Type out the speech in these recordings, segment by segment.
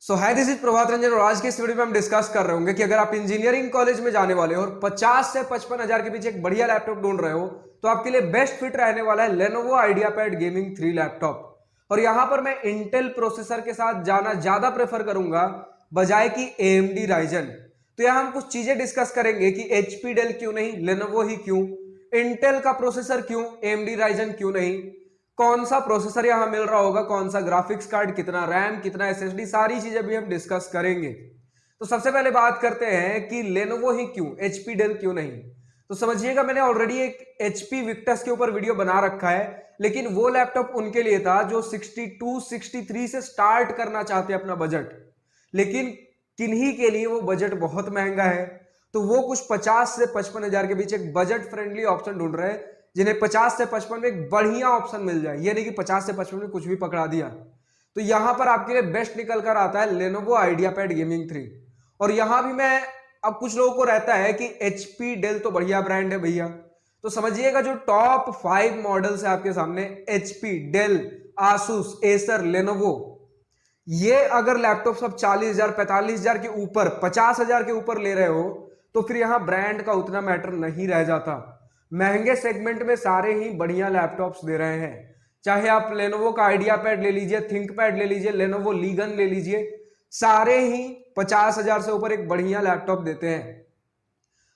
सो है this is Prabhat Ranjan और आज के इस वीडियो में हम डिस्कस कर रहे होंगे कि अगर आप इंजीनियरिंग कॉलेज में जाने वाले हो और 50 से 55 हजार के बीच एक बढ़िया लैपटॉप ढूंढ रहे हो तो आपके लिए बेस्ट फिट रहने वाला है लेनोवो आइडियापैड गेमिंग 3 लैपटॉप। और यहां पर मैं इंटेल प्रोसेसर के साथ जाना ज्यादा प्रेफर करूंगा बजाय कि AMD राइजन। तो यहां हम कुछ चीजें डिस्कस करेंगे कि HP डेल क्यों नहीं, लेनोवो ही क्यों, इंटेल का प्रोसेसर क्यों, AMD राइजन क्यों नहीं, कौन सा प्रोसेसर यहां मिल रहा होगा, कौन सा ग्राफिक्स कार्ड, कितना रैम, कितना SSD, सारी चीजें भी हम डिस्कस करेंगे। तो सबसे पहले बात करते हैं कि लेनोवो ही क्यों, HP डेल क्यों नहीं। तो समझिएगा, मैंने ऑलरेडी एक HP विक्टस के ऊपर वीडियो बना रखा है, लेकिन वो लैपटॉप उनके लिए था जो 62 63 से स्टार्ट करना चाहते हैं अपना बजट, लेकिन किन्हीं के लिए वो बजट बहुत महंगा है। तो वो कुछ 50 से 55 हजार के बीच एक बजट फ्रेंडली ऑप्शन ढूंढ रहे हैं जिन्हें 50 से 55 में एक बढ़िया ऑप्शन मिल जाए। ये नहीं कि 50 से 55 में कुछ भी पकड़ा दिया। तो यहां पर आपके लिए बेस्ट निकल कर आता है लेनोवो आइडियापैड गेमिंग 3। और यहां भी मैं, अब कुछ लोगों को रहता है कि HP डेल तो बढ़िया ब्रांड है भैया, तो समझिएगा जो टॉप 5 मॉडल्स है आपके सामने, HP Dell, Asus, Acer, Lenovo, ये अगर लैपटॉप सब 40,000 45,000 के ऊपर, 50,000 के ऊपर ले रहे हो तो फिर यहां ब्रांड का उतना मैटर नहीं रह जाता। महंगे सेगमेंट में सारे ही बढ़िया लैपटॉप्स दे रहे हैं। चाहे आप लेनोवो का आइडियापैड ले लीजिए, थिंकपैड ले लीजिए, लेनोवो लीगन ले लीजिए, सारे ही 50,000 से ऊपर एक बढ़िया लैपटॉप देते हैं।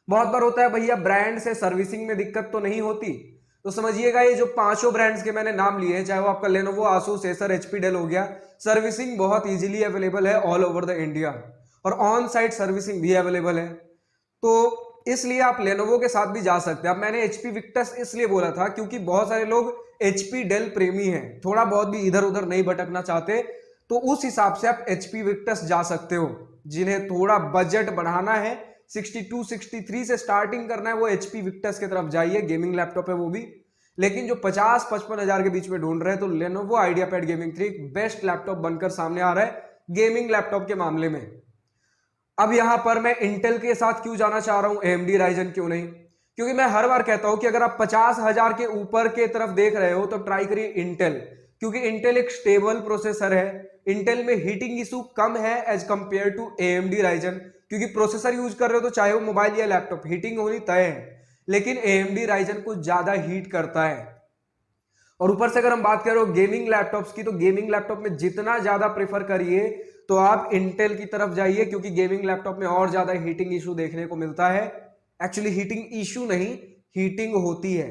बहुत बार होता है भैया ब्रांड से सर्विसिंग में दिक्कत तो नहीं होती, तो समझिएगा ये जो पांचों ब्रांड्स के मैंने नाम लिए हैं, चाहे वो आपका Lenovo, Asus, Acer, HP Dell हो गया, सर्विसिंग बहुत इजीली अवेलेबल है ऑल ओवर द इंडिया और ऑन साइट सर्विसिंग भी अवेलेबल है। तो इसलिए आप लेनोवो के साथ भी जा सकते हैं। अब मैंने HP विक्टस इसलिए बोला था क्योंकि बहुत सारे लोग HP डेल प्रेमी हैं, थोड़ा बहुत भी इधर उधर नहीं भटकना चाहते, तो उस हिसाब से आप HP विक्टस जा सकते हो। जिन्हें थोड़ा बजट बढ़ाना है, 62 63 से स्टार्टिंग करना है, वो HP विक्टस की तरफ जाइए, गेमिंग लैपटॉप है वो भी। लेकिन जो 50 55 हजार के बीच में ढूंढ रहे हैं तो Lenovo IdeaPad gaming 3 best laptop बनकर सामने आ रहा है गेमिंग लैपटॉप के मामले में। अब यहां पर मैं इंटेल के साथ क्यों जाना चाह रहा हूं, AMD राइजन क्यों नहीं, क्योंकि मैं हर बार कहता हूं कि अगर आप 50,000 के ऊपर के तरफ देख रहे हो तो ट्राई करिए इंटेल, क्योंकि इंटेल एक स्टेबल प्रोसेसर है। इंटेल में हीटिंग इशू कम है as compare to AMD Ryzen, क्योंकि प्रोसेसर यूज कर रहे हो तो चाहे वो मोबाइल या लैपटॉप, हीटिंग होनी तय है। लेकिन AMD राइजन कुछ ज्यादा हीट करता है। और ऊपर से अगर हम बात करें गेमिंग लैपटॉप्स की, तो गेमिंग लैपटॉप में जितना ज्यादा प्रेफर करिए तो आप इंटेल की तरफ जाइए, क्योंकि गेमिंग लैपटॉप में और ज्यादा हीटिंग इशू देखने को मिलता है। एक्चुअली हीटिंग इशू नहीं, हीटिंग होती है।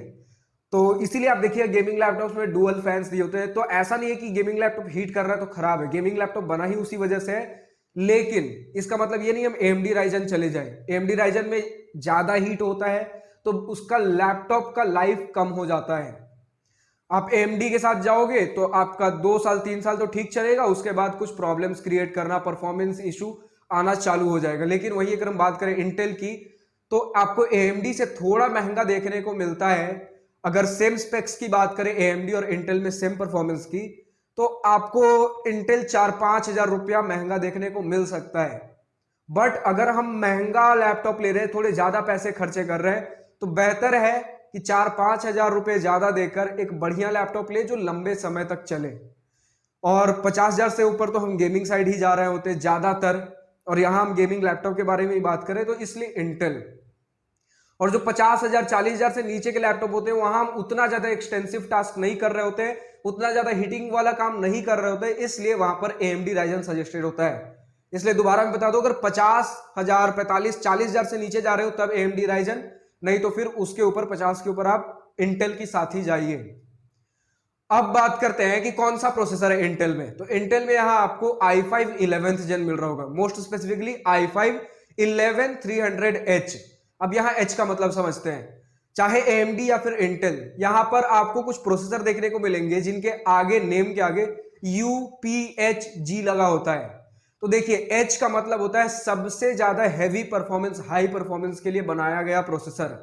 तो इसीलिए आप देखिए गेमिंग लैपटॉप्स में डुअल फैंस दिए होते हैं। तो ऐसा नहीं है कि गेमिंग लैपटॉप हीट कर रहा है तो खराब है, गेमिंग लैपटॉप बना ही उसी वजह से है। लेकिन इसका मतलब ये नहीं हम AMD राइजन चले जाए। AMD राइजन में ज्यादा हीट होता है तो उसका लैपटॉप का लाइफ कम हो जाता है। आप AMD के साथ जाओगे तो आपका 2 साल 3 साल तो ठीक चलेगा, उसके बाद कुछ प्रॉब्लम्स क्रिएट करना, परफॉर्मेंस इशू आना चालू हो जाएगा। लेकिन वही अगर हम बात करें इंटेल की, तो आपको AMD से थोड़ा महंगा देखने को मिलता है। अगर सेम स्पेक्स की बात करें AMD और इंटेल में सेम परफॉर्मेंस की, तो आपको इंटेल 4-5 हजार रुपया महंगा देखने को मिल सकता है। बट अगर हम महंगा लैपटॉप ले रहे हैं, थोड़े ज्यादा पैसे खर्चे कर रहे हैं, तो बेहतर है कि 4-5 हजार रुपए ज्यादा देकर एक बढ़िया लैपटॉप ले जो लंबे समय तक चले। और 50,000 से ऊपर तो हम गेमिंग साइड ही जा रहे होते हैं ज्यादातर, और यहां हम गेमिंग लैपटॉप के बारे में ही बात करें तो इसलिए इंटेल। और जो 50,000 40,000 से नीचे के लैपटॉप होते हैं वहां हम उतना ज्यादा एक्सटेंसिव टास्क नहीं कर रहे होते, उतना ज्यादा हीटिंग वाला काम नहीं कर रहे होते, इसलिए वहां पर AMD राइजन सजेस्टेड होता है। इसलिए दोबारा मैं बता दूं, अगर 50,000 45 40,000 से नीचे जा रहे हो तब AMD राइजन, नहीं तो फिर उसके ऊपर 50 के ऊपर आप इंटेल की साथ ही जाइए। अब बात करते हैं कि कौन सा प्रोसेसर है इंटेल में। तो इंटेल में यहां आपको i5 11th जेन मिल रहा होगा, मोस्ट स्पेसिफिकली i5 11300H। अब यहां H का मतलब समझते हैं, चाहे AMD या फिर इंटेल, यहां पर आपको कुछ प्रोसेसर देखने को मिलेंगे जिनके आगे, नेम के आगे UPHG लगा होता है। तो देखिए H का मतलब होता है सबसे ज्यादा हैवी परफॉर्मेंस, हाई परफॉर्मेंस के लिए बनाया गया प्रोसेसर।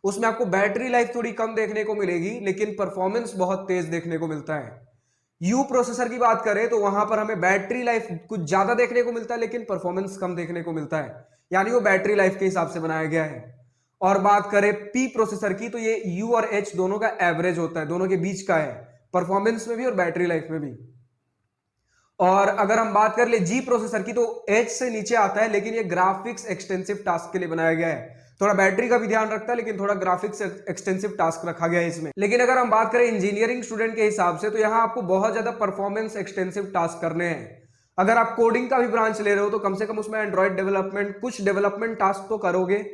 उसमें आपको बैटरी लाइफ थोड़ी कम देखने को मिलेगी, लेकिन परफॉर्मेंस बहुत तेज देखने को मिलता है। यू प्रोसेसर की बात करें तो वहां पर हमें बैटरी लाइफ कुछ ज्यादा देखने को मिलता है, लेकिन परफॉर्मेंस कम देखने को मिलता है, यानी वो बैटरी लाइफ के हिसाब से बनाया गया है। और बात करें P प्रोसेसर की, तो ये U और H दोनों का एवरेज होता है, दोनों के बीच का है, परफॉर्मेंस में भी और बैटरी लाइफ में भी। और अगर हम बात कर ले जी प्रोसेसर की तो एच से नीचे आता है, लेकिन ये ग्राफिक्स एक्सटेंसिव टास्क के लिए बनाया गया है। थोड़ा बैटरी का भी ध्यान रखता है, लेकिन थोड़ा ग्राफिक्स एक्सटेंसिव टास्क रखा गया है इसमें। लेकिन अगर हम बात करें इंजीनियरिंग स्टूडेंट के हिसाब से तो यहाँ आपको बहुत ज्यादा परफॉर्मेंस एक्सटेंसिव टास्क करने हैं। अगर आप कोडिंग का भी ब्रांच ले रहे हो तो कम से कम उसमें एंड्रॉइड डेवलपमेंट, कुछ डेवलपमेंट टास्क तो करोगे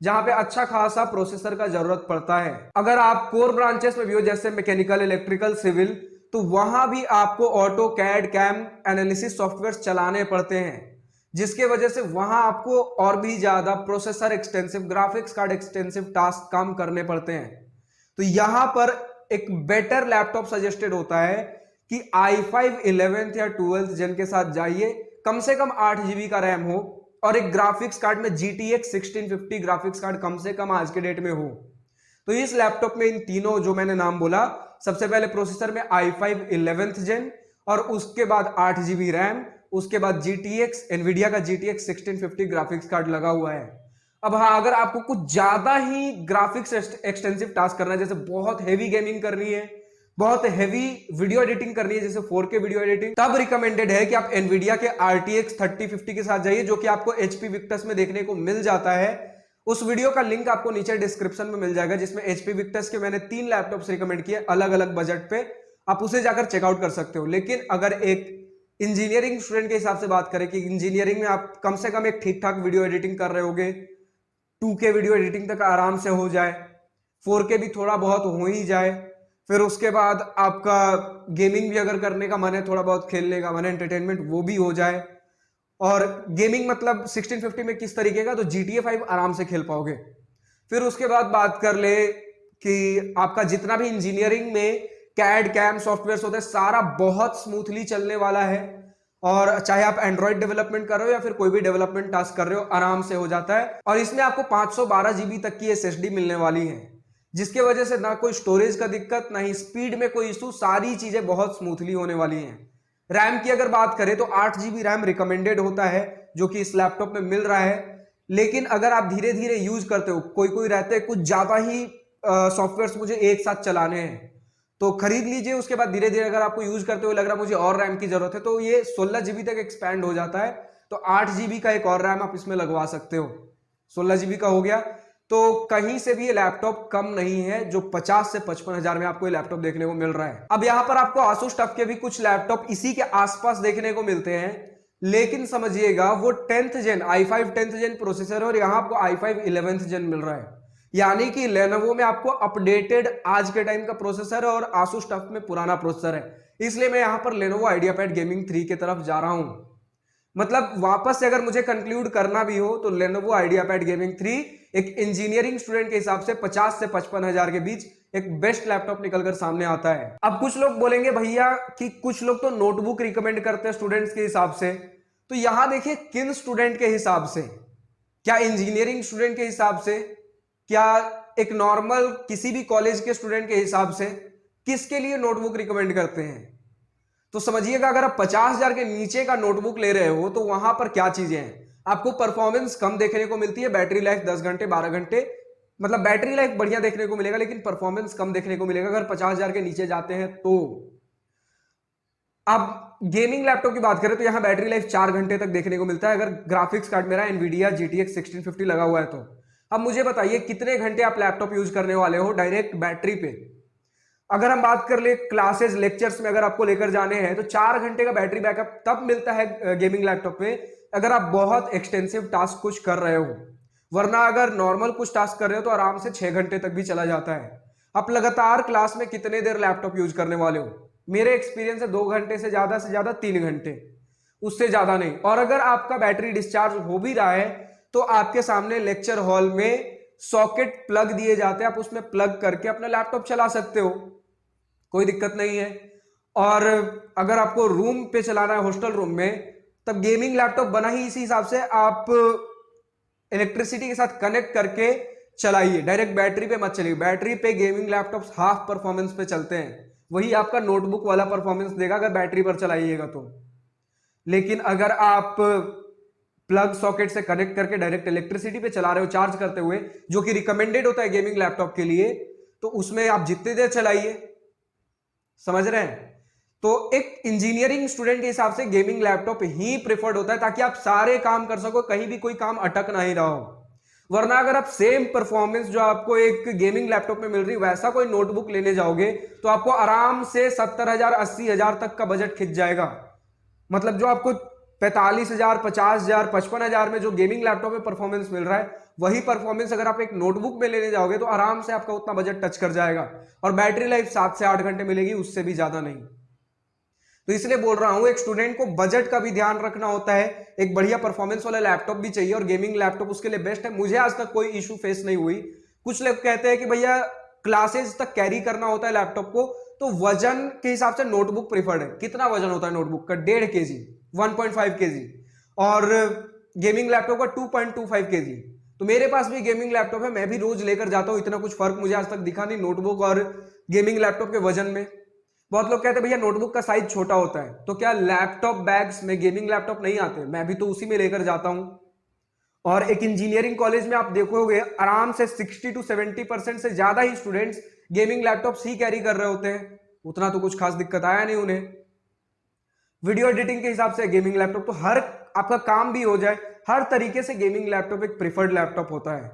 जहां पे अच्छा खासा प्रोसेसर का जरूरत पड़ता है। अगर आप कोर ब्रांचेस में भी हो जैसे मैकेनिकल, इलेक्ट्रिकल, सिविल, तो वहां भी आपको AutoCAD, CAM analysis software चलाने पड़ते हैं, जिसके वजह से वहां आपको और भी ज्यादा processor extensive, graphics card extensive task काम करने पड़ते हैं। तो यहां पर एक बेटर लैपटॉप सजेस्टेड होता है कि i5 11th या 12th जेन के साथ जाइए, कम से कम 8 GB का रैम हो और एक ग्राफिक्स कार्ड में GTX 1650 ग्राफिक्स कार्ड कम से कम आज के डेट में हो। तो इस लैपटॉप में इन तीनों जो मैंने नाम बोला, सबसे पहले प्रोसेसर में i5 11th जेन और उसके बाद 8 GB रैम, उसके बाद GTX, एनवीडिया का GTX 1650 ग्राफिक्स कार्ड लगा हुआ है। अब हाँ, अगर आपको कुछ ज्यादा ही ग्राफिक्स एक्सटेंसिव टास्क करना है, जैसे बहुत हेवी गेमिंग करनी है, बहुत हेवी वीडियो एडिटिंग करनी है, जैसे 4K वीडियो एडिटिंग, तब रिकमेंडेड है कि आप एनवीडिया के RTX 3050 के साथ जाइए, जो कि आपको HP विक्टस में देखने को मिल जाता है। उस वीडियो का लिंक आपको नीचे डिस्क्रिप्शन में मिल जाएगा, जिसमें HP विक्टस के मैंने 3 लैपटॉप्स रिकमेंड किए अलग अलग बजट पे, आप उसे जाकर चेकआउट कर सकते हो। लेकिन अगर एक इंजीनियरिंग स्टूडेंट के हिसाब से बात करें कि इंजीनियरिंग में आप कम से कम एक ठीक ठाक वीडियो एडिटिंग कर रहे होगे, 2K वीडियो एडिटिंग तक आराम से हो जाए, 4K भी थोड़ा बहुत हो ही जाए, फिर उसके बाद आपका गेमिंग भी अगर करने का मन है, थोड़ा बहुत खेलने का मन है, एंटरटेनमेंट वो भी हो जाए, और गेमिंग मतलब 1650 में किस तरीके का, तो GTA 5 आराम से खेल पाओगे। फिर उसके बाद बात कर ले कि आपका जितना भी इंजीनियरिंग में कैड कैम सॉफ्टवेयर होते हैं, सारा बहुत स्मूथली चलने वाला है, और चाहे आप एंड्रॉइड डेवलपमेंट कर रहे हो या फिर कोई भी डेवलपमेंट टास्क कर रहे हो, आराम से हो जाता है। और इसमें आपको 512 GB तक की SSD मिलने वाली है, जिसके वजह से ना कोई स्टोरेज का दिक्कत, ना ही स्पीड में कोई इशू, सारी चीजें बहुत स्मूथली होने वाली हैं। रैम की अगर बात करें तो 8 GB रैम रिकमेंडेड होता है, जो कि इस लैपटॉप में मिल रहा है। लेकिन अगर आप धीरे धीरे यूज करते हो, कोई कोई रहते हैं कुछ ज्यादा ही सॉफ्टवेयर मुझे एक साथ चलाने हैं, तो खरीद लीजिए। उसके बाद धीरे धीरे अगर आपको यूज करते हुए लग रहा है मुझे और रैम की जरूरत है, तो ये 16 GB तक एक्सपैंड हो जाता है। तो 8 GB का एक और रैम आप इसमें लगवा सकते हो, 16 GB का हो गया। तो कहीं से भी ये लैपटॉप कम नहीं है, जो 50 से 55 हजार में आपको ये लैपटॉप देखने को मिल रहा है। अब यहां पर आपको आसूस टफ के भी कुछ लैपटॉप इसी के आसपास देखने को मिलते हैं, लेकिन समझिएगा वो 10th जेन i5 10th जेन प्रोसेसर है, और यहां आपको i5 11th जेन मिल रहा है। यानी कि लेनोवो में आपको अपडेटेड आज के टाइम का प्रोसेसर है और आसूस टफ में पुराना प्रोसेसर है। इसलिए मैं यहां पर लेनोवो आइडियापैड गेमिंग 3 की तरफ जा रहा हूं। मतलब वापस से अगर मुझे कंक्लूड करना भी हो तो लेनोवो आइडियापैड गेमिंग 3 एक इंजीनियरिंग स्टूडेंट के हिसाब से 50 से 55 हजार के बीच एक बेस्ट लैपटॉप निकलकर सामने आता है। अब कुछ लोग बोलेंगे भैया कि कुछ लोग तो नोटबुक रिकमेंड करते हैं स्टूडेंट्स के हिसाब से, तो यहां देखिए किन स्टूडेंट के हिसाब से, क्या इंजीनियरिंग स्टूडेंट के हिसाब से, क्या एक नॉर्मल किसी भी कॉलेज के स्टूडेंट के हिसाब से, किसके लिए नोटबुक रिकमेंड करते हैं। तो समझिएगा अगर आप 50,000 के नीचे का नोटबुक ले रहे हो तो वहां पर क्या चीजें हैं, आपको परफॉर्मेंस कम देखने को मिलती है, बैटरी लाइफ 10 घंटे 12 घंटे, मतलब बैटरी लाइफ बढ़िया देखने को मिलेगा, लेकिन परफॉर्मेंस कम देखने को मिलेगा अगर 50,000 के नीचे जाते हैं तो। अब गेमिंग लैपटॉप की बात करें तो यहां बैटरी लाइफ 4 घंटे तक देखने को मिलता है, अगर ग्राफिक्स कार्ड मेरा एनवीडिया GTX 1650 लगा हुआ है तो। अब मुझे बताइए कितने घंटे आप लैपटॉप यूज करने वाले हो डायरेक्ट बैटरी पे। अगर हम बात कर ले क्लासेस लेक्चर्स में अगर आपको लेकर जाने हैं तो 4 घंटे का बैटरी बैकअप तब मिलता है गेमिंग लैपटॉप में अगर आप बहुत एक्सटेंसिव टास्क कुछ कर रहे हो, वरना अगर नॉर्मल कुछ टास्क कर रहे हो तो आराम से 6 घंटे तक भी चला जाता है। आप लगातार क्लास में कितने देर लैपटॉप यूज करने वाले हो, मेरे एक्सपीरियंस है 2 घंटे से ज्यादा 3 घंटे, उससे ज्यादा नहीं। और अगर आपका बैटरी डिस्चार्ज हो भी रहा है तो आपके सामने लेक्चर हॉल में सॉकेट प्लग दिए जाते हैं, आप उसमें प्लग करके अपना लैपटॉप चला सकते हो, कोई दिक्कत नहीं है। और अगर आपको रूम पे चलाना है हॉस्टल रूम में, तब गेमिंग लैपटॉप बना ही इसी हिसाब से, आप इलेक्ट्रिसिटी के साथ कनेक्ट करके चलाइए, डायरेक्ट बैटरी पे मत चलिए। बैटरी पे गेमिंग लैपटॉप्स हाफ परफॉर्मेंस पे चलते हैं, वही आपका नोटबुक वाला परफॉर्मेंस देगा अगर बैटरी पर चलाइएगा तो। लेकिन अगर आप प्लग सॉकेट से कनेक्ट करके डायरेक्ट इलेक्ट्रिसिटी पे चला रहे हो चार्ज करते हुए, जो कि रिकमेंडेड होता है गेमिंग लैपटॉप के लिए, तो उसमें आप जितनी देर चलाइए, समझ रहे हैं। तो एक इंजीनियरिंग स्टूडेंट के हिसाब से गेमिंग लैपटॉप ही प्रेफर्ड होता है, ताकि आप सारे काम कर सको, कहीं भी कोई काम अटक ना ही रहा हो। वरना अगर आप सेम परफॉर्मेंस जो आपको एक गेमिंग लैपटॉप में मिल रही वैसा कोई नोटबुक लेने जाओगे तो आपको आराम से 70,000 80,000 तक का बजट खिंच जाएगा। मतलब जो आपको 45,000 50,000 55,000 में जो गेमिंग लैपटॉप में परफॉर्मेंस मिल रहा है, वही परफॉर्मेंस अगर आप एक नोटबुक में लेने जाओगे तो आराम से आपका उतना बजट टच कर जाएगा। और बैटरी लाइफ 7 से 8 घंटे मिलेगी, उससे भी ज्यादा नहीं। तो इसलिए बोल रहा हूं, एक स्टूडेंट को बजट का भी ध्यान रखना होता है, एक बढ़िया परफॉर्मेंस वाला लैपटॉप भी चाहिए और गेमिंग लैपटॉप उसके लिए बेस्ट है। मुझे आज तक कोई इशू फेस नहीं हुई। कुछ लोग कहते हैं कि भैया क्लासेस तक कैरी करना होता है लैपटॉप को, तो वजन के हिसाब से नोटबुक प्रीफर्ड है। कितना वजन होता है नोटबुक का? 1.5 kg, 1.5 kg, और गेमिंग लैपटॉप का 2.25 kg। तो मेरे पास भी गेमिंग लैपटॉप है, मैं भी रोज लेकर जाता हूं, इतना कुछ फर्क मुझे आज तक दिखा नहीं नोटबुक और गेमिंग लैपटॉप के वजन में। बहुत लोग कहते हैं भैया नोटबुक का साइज छोटा होता है, तो क्या लैपटॉप बैग्स में गेमिंग लैपटॉप नहीं आते? मैं भी तो उसी में लेकर जाता हूं। और एक इंजीनियरिंग कॉलेज में आप देखोगे आराम से 60 to 70% से ज्यादा ही स्टूडेंट्स गेमिंग लैपटॉप्स ही कैरी कर रहे होते हैं। उतना तो कुछ खास दिक्कत आया नहीं उन्हें। वीडियो एडिटिंग के हिसाब से गेमिंग लैपटॉप, तो हर आपका काम भी हो जाए, हर तरीके से गेमिंग लैपटॉप एक प्रिफर्ड लैपटॉप होता है।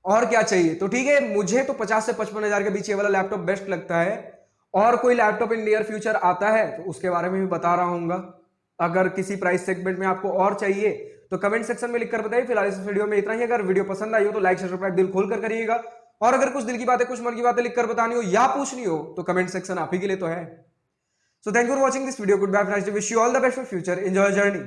और क्या चाहिए? तो ठीक है, मुझे तो 50 से 55,000 के बीच ये वाला लैपटॉप बेस्ट लगता है। और कोई लैपटॉप इन नियर फ्यूचर आता है तो उसके बारे में भी बता रहा हूँ। अगर किसी प्राइस सेगमेंट में आपको और चाहिए तो कमेंट सेक्शन में लिखकर बताइए। फिलहाल इस वीडियो में इतना ही। अगर वीडियो पसंद आई हो तो लाइक शेयर सब्सक्राइब दिल खोल कर करिएगा। और अगर कुछ दिल की बातें, कुछ मन की बातें लिखकर बतानी हो या पूछनी हो तो कमेंट सेक्शन आप ही के लिए तो है। So thank you for watching this video. Good bye, wish you all the best for future, enjoy journey.